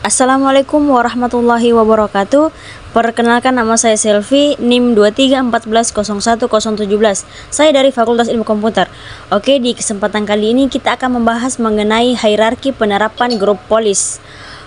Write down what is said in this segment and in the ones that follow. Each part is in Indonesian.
Assalamualaikum warahmatullahi wabarakatuh. Perkenalkan, nama saya Selvi, NIM 2314010017. Saya dari Fakultas Ilmu Komputer. Oke, di kesempatan kali ini kita akan membahas mengenai hierarki penerapan grup polis.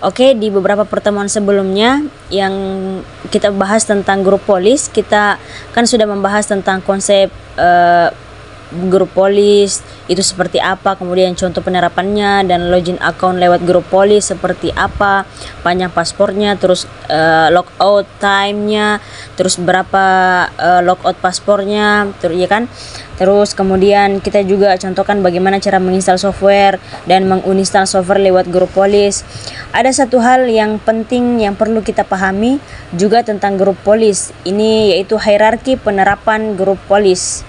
Oke, di beberapa pertemuan sebelumnya yang kita bahas tentang grup polis, kita kan sudah membahas tentang konsep grup polis itu seperti apa, kemudian contoh penerapannya, dan login account lewat grup polis seperti apa, panjang paspornya, terus logout time-nya, terus berapa logout paspornya, terus ya kan. Terus kemudian kita juga contohkan bagaimana cara menginstal software dan menguninstall software lewat grup polis. Ada satu hal yang penting yang perlu kita pahami juga tentang grup polis ini, yaitu hierarki penerapan grup polis.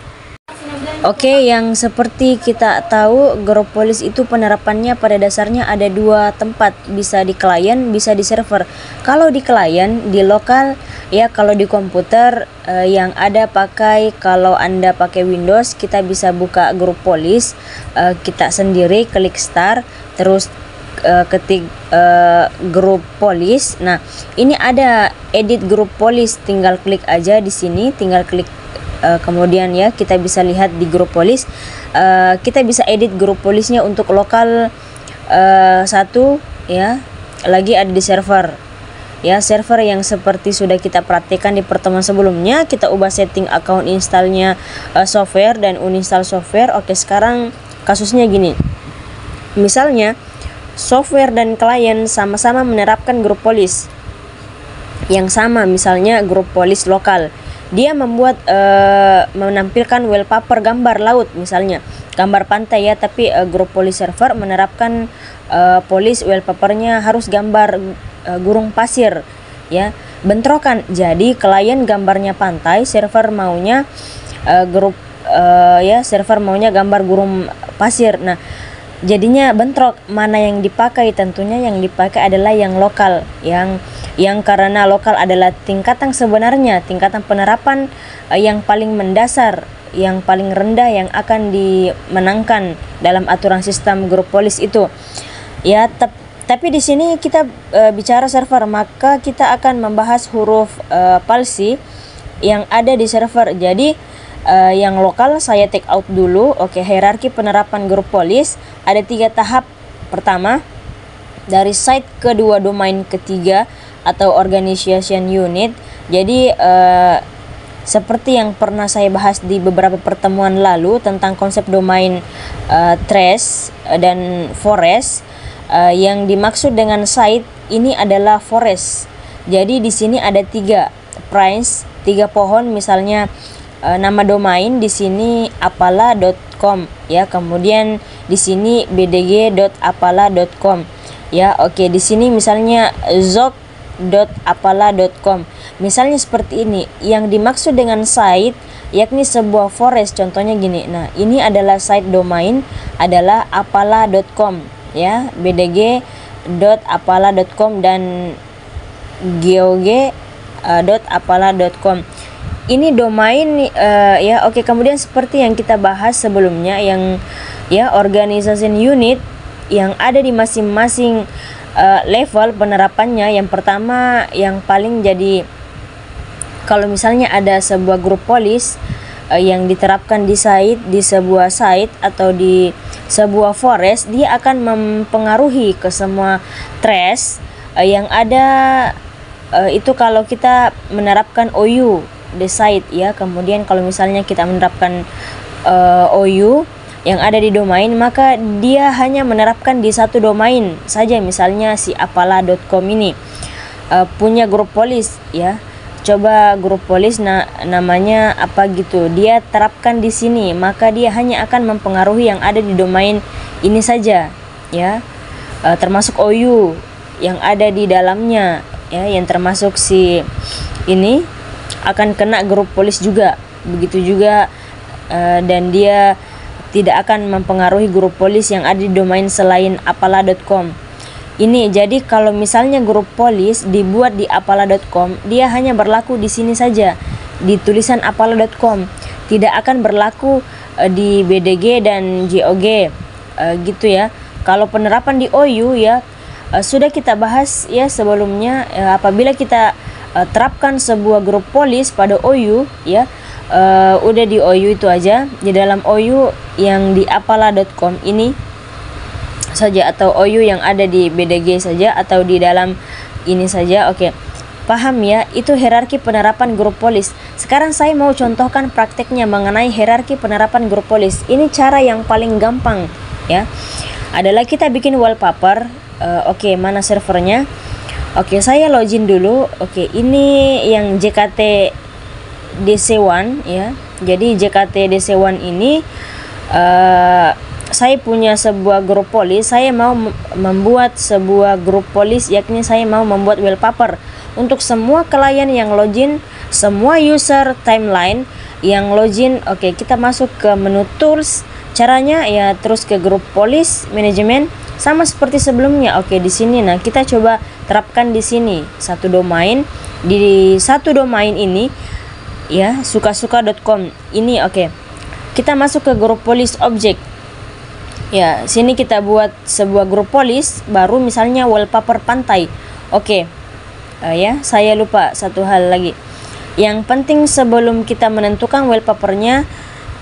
Oke, yang seperti kita tahu, grup polis itu penerapannya pada dasarnya ada dua tempat, bisa di klien, bisa di server. Kalau di klien, di lokal, ya kalau di komputer yang ada pakai, kalau Anda pakai Windows, kita bisa buka grup polis, kita sendiri klik start, terus ketik grup polis. Nah, ini ada edit grup polis, tinggal klik aja di sini, tinggal klik. Kemudian ya kita bisa lihat di grup polis, kita bisa edit grup polisnya untuk lokal satu, ya lagi ada di server, ya server yang seperti sudah kita praktekkan di pertemuan sebelumnya. Kita ubah setting account installnya software dan uninstall software. Oke, sekarang kasusnya gini, misalnya software dan klien sama-sama menerapkan grup polis yang sama, misalnya grup polis lokal. Dia membuat menampilkan wallpaper gambar laut, misalnya gambar pantai ya, tapi grup polis server menerapkan polis wallpapernya harus gambar gurun pasir, ya bentrokan. Jadi klien gambarnya pantai, server maunya server maunya gambar gurun pasir. Nah, jadinya bentrok. Mana yang dipakai? Tentunya yang dipakai adalah yang lokal, yang karena lokal adalah tingkatan sebenarnya, tingkatan penerapan yang paling mendasar, yang paling rendah yang akan dimenangkan dalam aturan sistem grup polis itu. Ya, tapi di sini kita bicara server, maka kita akan membahas huruf palsi yang ada di server. Jadi yang lokal saya take out dulu. Oke, hierarki penerapan grup polis ada 3 tahap. Pertama, dari site kedua domain ketiga atau organization unit. Jadi seperti yang pernah saya bahas di beberapa pertemuan lalu tentang konsep domain trace dan forest, yang dimaksud dengan site ini adalah forest. Jadi di sini ada 3 price, 3 pohon, misalnya nama domain di sini apala.com, ya, kemudian di sini bdg.apala.com, ya. Oke, di sini misalnya zok.apala.com, misalnya seperti ini. Yang dimaksud dengan site yakni sebuah forest, contohnya gini. Nah, ini adalah site domain adalah apala.com, ya, bdg.apala.com dan gog.apala.com. Ini domain ya. Oke, kemudian seperti yang kita bahas sebelumnya, yang ya organization unit yang ada di masing-masing level penerapannya. Yang pertama, yang paling jadi, kalau misalnya ada sebuah grup polis yang diterapkan di sebuah site atau di sebuah forest, dia akan mempengaruhi ke semua trace yang ada. Itu kalau kita menerapkan OU the site, ya. Kemudian kalau misalnya kita menerapkan OU yang ada di domain, maka dia hanya menerapkan di satu domain saja. Misalnya si apala.com ini punya grup polis, ya. Coba grup polis namanya apa gitu, dia terapkan di sini, maka dia hanya akan mempengaruhi yang ada di domain ini saja, ya. Termasuk OU yang ada di dalamnya, ya, yang termasuk si ini akan kena grup polis juga. Begitu juga dan dia tidak akan mempengaruhi grup polis yang ada di domain selain apala.com ini. Jadi kalau misalnya grup polis dibuat di apala.com, dia hanya berlaku di sini saja, di tulisan apala.com, tidak akan berlaku di BDG dan GOG gitu ya. Kalau penerapan di OU, ya, sudah kita bahas ya sebelumnya, apabila kita terapkan sebuah grup polis pada OU ya, udah di OU itu aja, di dalam OU yang di apala.com ini saja, atau OU yang ada di BDG saja, atau di dalam ini saja. Oke, paham ya, itu hierarki penerapan grup polis. Sekarang saya mau contohkan prakteknya mengenai hierarki penerapan grup polis. Ini cara yang paling gampang ya, adalah kita bikin wallpaper. Oke, mana servernya? Oke, saya login dulu. Oke, ini yang JKT DC1 ya. Jadi JKT DC1 ini saya punya sebuah grup polis. Saya mau membuat sebuah grup polis, yakni saya mau membuat wallpaper untuk semua klien yang login, semua user timeline yang login. Oke, kita masuk ke menu tools. Caranya ya terus ke grup polis manajemen sama seperti sebelumnya. Oke, di sini nah kita coba terapkan di sini satu domain. Di satu domain ini ya, sukasuka.com ini. Oke, kita masuk ke grup polis object. Ya, sini kita buat sebuah grup polis baru, misalnya wallpaper pantai. Oke, ya saya lupa satu hal lagi. Yang penting sebelum kita menentukan wallpapernya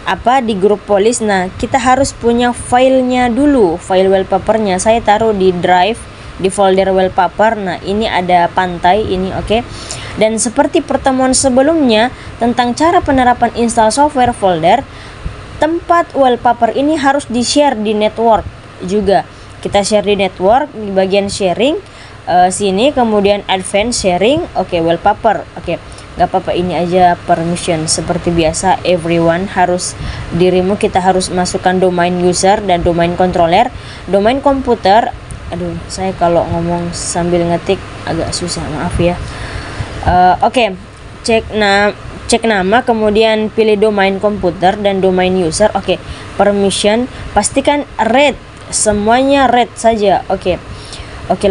apa di grup polis, nah kita harus punya filenya dulu, file wallpapernya. Saya taruh di drive, di folder wallpaper. Nah ini ada pantai ini. Oke, dan seperti pertemuan sebelumnya tentang cara penerapan install software folder, tempat wallpaper ini harus di share di network juga. Kita share di network di bagian sharing sini, kemudian advanced sharing. Oke, wallpaper. Oke, nggak apa-apa, ini aja permission seperti biasa. Everyone harus dirimu, kita harus masukkan domain user dan domain controller, domain komputer. Aduh, saya kalau ngomong sambil ngetik agak susah, maaf ya. Oke, cek nama, kemudian pilih domain komputer dan domain user. Oke, permission pastikan red, semuanya red saja. Oke,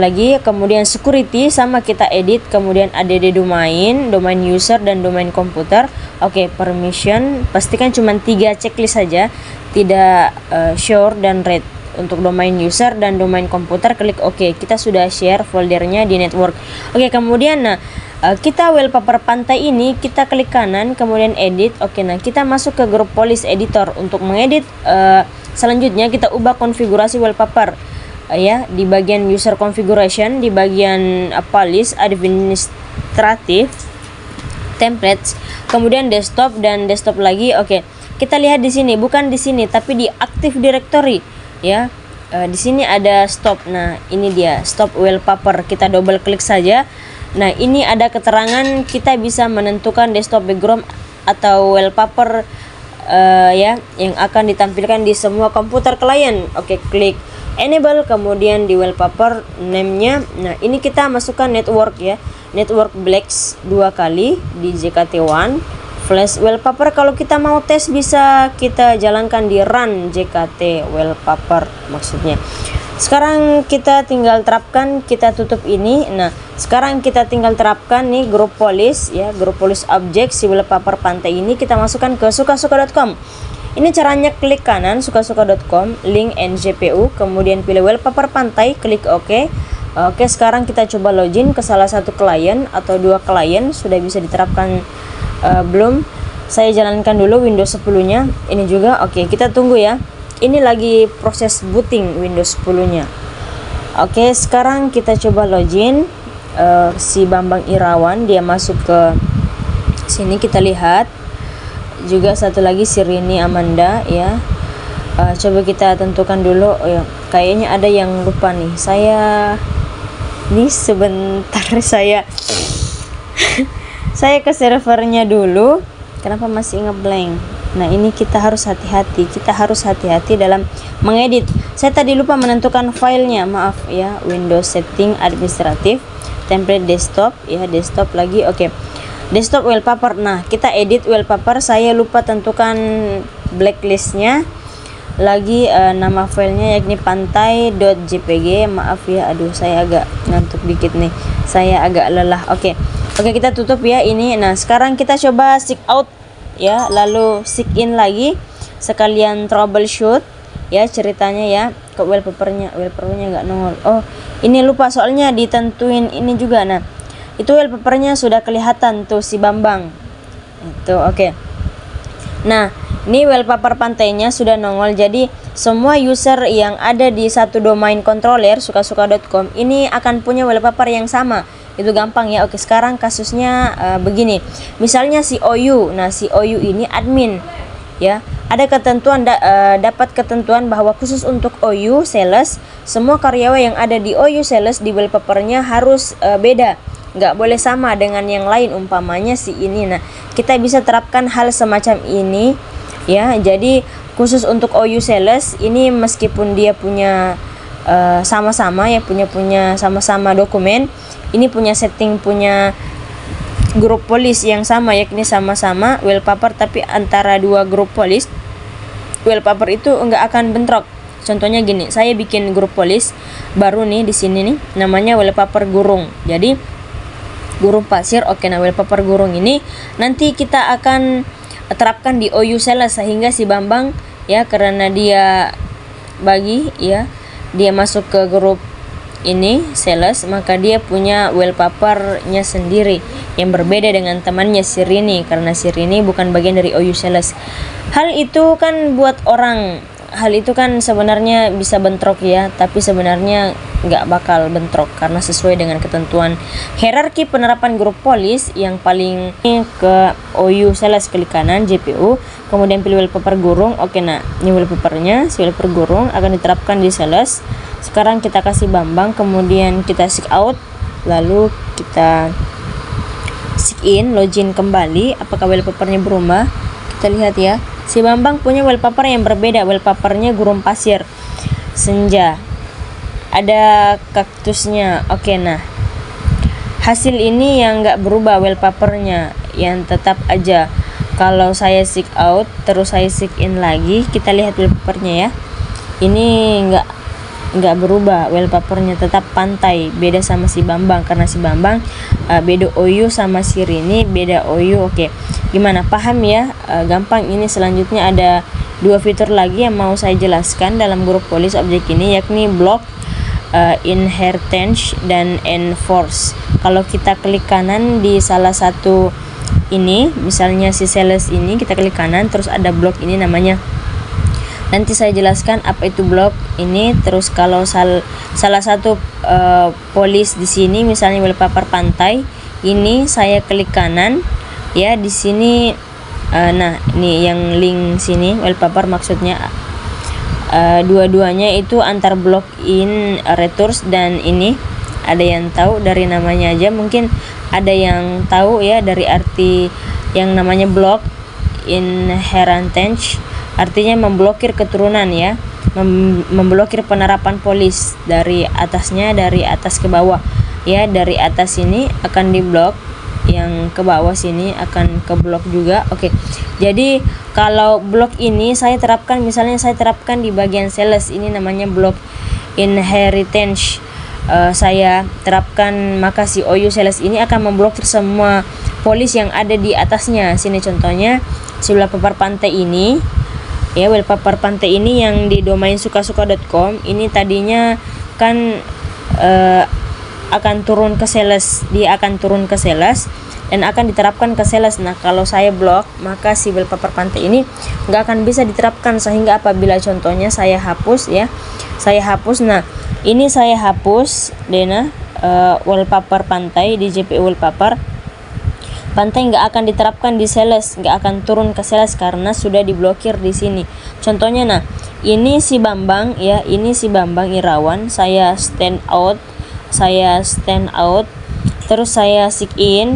lagi, kemudian security sama kita edit, kemudian add domain user dan domain komputer. Oke, permission pastikan cuma 3 checklist saja, tidak sure dan red untuk domain user dan domain komputer. Klik oke. Kita sudah share foldernya di network. Oke, kemudian nah kita wallpaper pantai ini kita klik kanan, kemudian edit. Oke, nah kita masuk ke grup polis editor untuk mengedit. Selanjutnya kita ubah konfigurasi wallpaper ya, di bagian user configuration, di bagian polis administratif, templates, kemudian desktop dan desktop lagi. Oke, kita lihat di sini, bukan di sini tapi di active directory ya. Di sini ada stop. Nah ini dia stop wallpaper, kita double klik saja. Nah ini ada keterangan kita bisa menentukan desktop background atau wallpaper ya yang akan ditampilkan di semua komputer klien. Oke, klik enable, kemudian di wallpaper name-nya. Nah ini kita masukkan network ya, network blacks 2 kali di JKT1 flash wallpaper. Kalau kita mau tes bisa kita jalankan di run JKT wallpaper maksudnya. Sekarang kita tinggal terapkan, kita tutup ini. Nah sekarang kita tinggal terapkan nih grup polis ya, grup polis object si wallpaper pantai ini kita masukkan ke sukasuka.com. Ini caranya, klik kanan sukasuka.com, link NJPU, kemudian pilih wallpaper pantai, klik OK. Oke, sekarang kita coba login ke salah satu klien atau 2 klien. Sudah bisa diterapkan belum? Saya jalankan dulu Windows 10-nya. Ini juga. Oke, kita tunggu ya. Ini lagi proses booting Windows 10-nya. Oke, sekarang kita coba login. Si Bambang Irawan dia masuk ke sini, kita lihat. Juga satu lagi si Rini Amanda ya. Coba kita tentukan dulu. Ya, kayaknya ada yang lupa nih. Saya nih sebentar saya ke servernya dulu. Kenapa masih ngeblank? Nah ini kita harus hati-hati, dalam mengedit. Saya tadi lupa menentukan filenya, maaf ya. Windows setting administratif, template desktop ya, desktop lagi. Oke, desktop wallpaper. Nah kita edit wallpaper, saya lupa tentukan blacklistnya lagi. Nama filenya yakni pantai.jpg. maaf ya, aduh saya agak ngantuk dikit nih, saya agak lelah. Oke, kita tutup ya ini. Nah sekarang kita coba sign out ya, lalu sign in lagi, sekalian troubleshoot ya ceritanya ya. Kok wallpapernya nggak nongol. Oh, ini lupa soalnya ditentuin ini juga. Nah, itu wallpapernya sudah kelihatan tuh si Bambang. Itu oke. Nah, ini wallpaper pantainya sudah nongol. Jadi semua user yang ada di satu domain controller sukasuka.com ini akan punya wallpaper yang sama. Itu gampang ya. Oke, sekarang kasusnya begini. Misalnya si OU. Nah, si OU ini admin ya. Ada ketentuan dapat ketentuan bahwa khusus untuk OU sales, semua karyawan yang ada di OU sales di wallpapernya harus beda, nggak boleh sama dengan yang lain, umpamanya si ini. Nah, kita bisa terapkan hal semacam ini ya. Jadi khusus untuk OU sales ini, meskipun dia punya sama-sama ya, punya sama-sama dokumen, ini punya setting, punya grup polis yang sama, yakni sama-sama wallpaper, tapi antara dua grup polis wallpaper itu enggak akan bentrok. Contohnya gini, saya bikin grup polis baru nih di sini nih, namanya wallpaper gurung. Jadi gurung pasir. Oke, nah wallpaper gurung ini nanti kita akan terapkan di OU sales, sehingga si Bambang ya, karena dia bagi ya, dia masuk ke grup ini sales, maka dia punya wallpapernya sendiri yang berbeda dengan temannya si Rini, karena si Rini bukan bagian dari OU sales. Hal itu kan sebenarnya bisa bentrok ya, tapi sebenarnya nggak bakal bentrok karena sesuai dengan ketentuan hierarki penerapan grup polis. Yang paling ke OU sales, klik kanan JPU, kemudian pilih wallpaper gurung. Oke, nah ini wallpapernya, si wallpaper gurung akan diterapkan di sales. Sekarang kita kasih Bambang, kemudian kita sign out, lalu kita sign in, login kembali. Apakah wallpapernya berubah? Kita lihat ya, si Bambang punya wallpaper yang berbeda. Wallpapernya gurun pasir, senja, ada kaktusnya. Oke, nah hasil ini yang nggak berubah wallpapernya, yang tetap aja. Kalau saya sign out terus saya sign in lagi, kita lihat wallpapernya ya, ini nggak berubah, wallpapernya tetap pantai, beda sama si Bambang, karena si Bambang beda OU sama si Rini beda OU. Oke, gimana, paham ya? Gampang. Ini selanjutnya ada dua fitur lagi yang mau saya jelaskan dalam grup polis objek ini, yakni block, inheritance, dan enforce. Kalau kita klik kanan di salah satu ini, misalnya si sales ini, kita klik kanan terus ada block ini namanya. Nanti saya jelaskan apa itu blok ini. Terus kalau salah satu polis di sini, misalnya wallpaper pantai ini, saya klik kanan ya di sini. Nah, ini yang link sini wallpaper maksudnya. Dua-duanya itu antar blok in returns, dan ini ada yang tahu dari namanya aja, mungkin ada yang tahu ya dari arti yang namanya blok inheritance. Artinya memblokir keturunan ya, memblokir penerapan polis dari atasnya, dari atas ke bawah ya. Dari atas sini akan diblok, yang ke bawah sini akan ke blok juga. Oke, jadi kalau blok ini saya terapkan, misalnya saya terapkan di bagian sales, ini namanya blok inheritance. Saya terapkan, maka si OU sales ini akan memblokir semua polis yang ada di atasnya. Sini contohnya si wallpaper pantai ini ya, wallpaper pantai ini yang di domain sukasuka.com ini tadinya kan akan turun ke sales, dia akan turun ke sales dan akan diterapkan ke sales. Nah, kalau saya blok, maka si wallpaper pantai ini nggak akan bisa diterapkan, sehingga apabila contohnya saya hapus ya, saya hapus. Nah, ini saya hapus Dena wallpaper pantai di JPU wallpaper pantai, nggak akan diterapkan di sales, nggak akan turun ke sales karena sudah diblokir di sini. Contohnya, nah ini si Bambang ya, ini si Bambang Irawan, saya stand out, terus saya sign in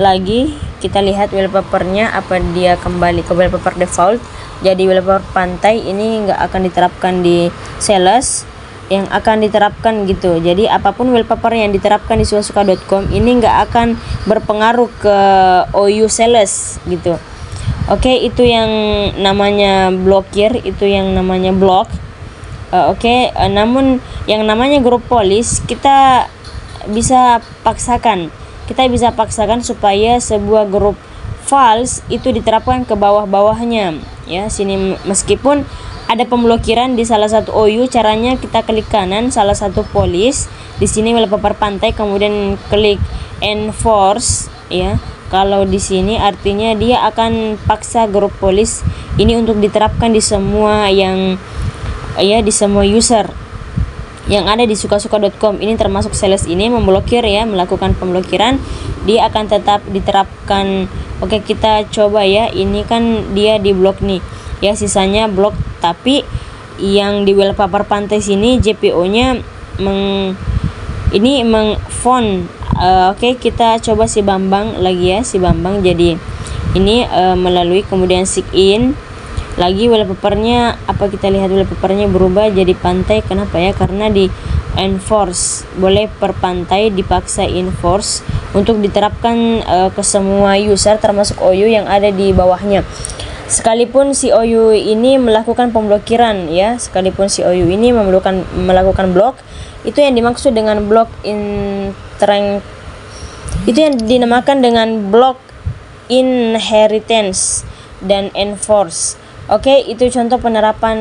lagi. Kita lihat wallpapernya, apa dia kembali ke wallpaper default. Jadi wallpaper pantai ini nggak akan diterapkan di sales, yang akan diterapkan gitu. Jadi apapun wallpaper yang diterapkan di sukasuka.com ini nggak akan berpengaruh ke OU sales gitu. Oke, itu yang namanya blokir, itu yang namanya blok. Namun yang namanya grup polis kita bisa paksakan supaya sebuah grup files itu diterapkan ke bawah-bawahnya ya. Sini meskipun ada pemblokiran di salah satu OU. Caranya kita klik kanan salah satu polis, di sini wallpaper pantai, kemudian klik enforce ya. Kalau di sini artinya dia akan paksa grup polis ini untuk diterapkan di semua yang ya, di semua user yang ada di sukasuka.com. Ini termasuk sales ini memblokir ya, melakukan pemblokiran, dia akan tetap diterapkan. Oke, kita coba ya. Ini kan dia di blok nih ya, sisanya blok, tapi yang di wallpaper pantai sini JPO-nya ini font. Oke, kita coba si Bambang lagi ya, si Bambang. Jadi ini melalui kemudian sign in lagi, wallpapernya apa, kita lihat wallpapernya berubah jadi pantai. Kenapa ya? Karena di enforce, boleh per pantai dipaksa enforce untuk diterapkan ke semua user termasuk OU yang ada di bawahnya. Sekalipun si OU ini melakukan pemblokiran ya, sekalipun si OU ini melakukan blok, itu yang dimaksud dengan block itu yang dinamakan dengan block inheritance dan enforce. Oke, itu contoh penerapan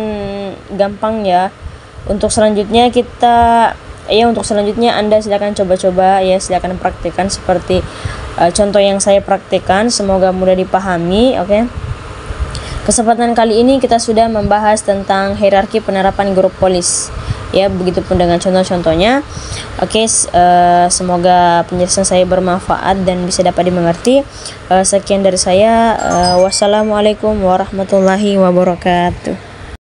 gampang ya. Untuk selanjutnya Anda silakan coba-coba ya, silakan praktikkan seperti contoh yang saya praktikkan, semoga mudah dipahami. Oke. Kesempatan kali ini kita sudah membahas tentang hierarki penerapan grup polis ya, begitupun dengan contoh-contohnya. Oke, semoga penjelasan saya bermanfaat dan bisa dapat dimengerti. Sekian dari saya. Wassalamualaikum warahmatullahi wabarakatuh.